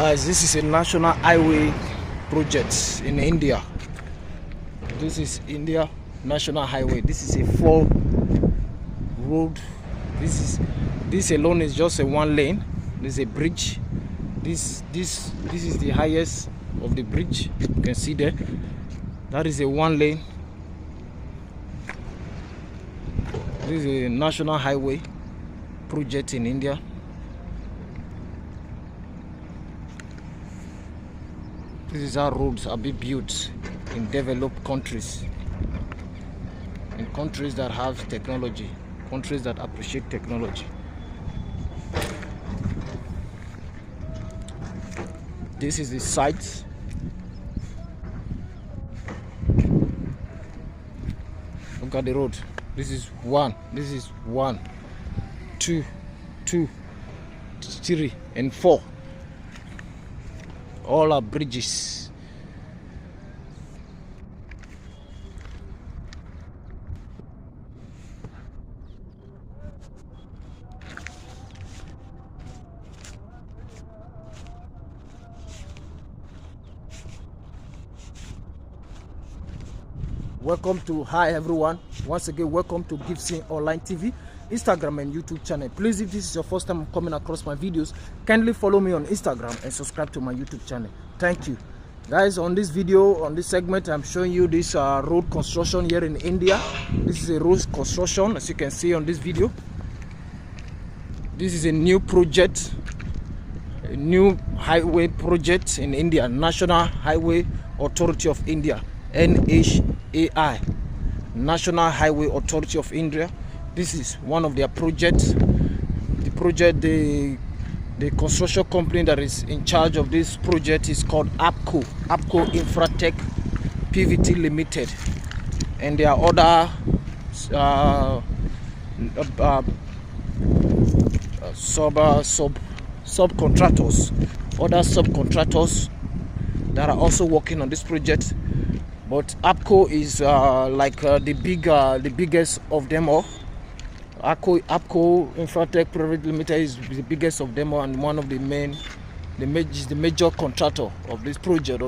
This is a national highway project in India. This is India National Highway. This is a 4 road. This alone is just a 1 lane. There's a bridge. This is the highest of the bridge. You can see there. That is a 1 lane. This is a national highway project in India. This is how roads are being built in developed countries, in countries that have technology, countries that appreciate technology. This is the site. Look at the road. This is 1, 2, 3, and 4. All are bridges. Welcome to Hi everyone. Once again, welcome to Gibson Online TV, Instagram and YouTube channel. Please, if this is your first time coming across my videos, kindly follow me on Instagram and subscribe to my YouTube channel. Thank you. Guys, on this video, on this segment, I'm showing you this road construction here in India. This is a road construction, as you can see on this video. This is a new project, a new highway project in India, National Highway Authority of India, N.H.A.I, National Highway Authority of India. This is one of their projects. The construction company that is in charge of this project is called APCO INFRATECH PVT Limited, and there are other subcontractors that are also working on this project. But APCO is the biggest of them all. APCO INFRATECH PVT Limited is the biggest of them all, and one of the major contractor of this project.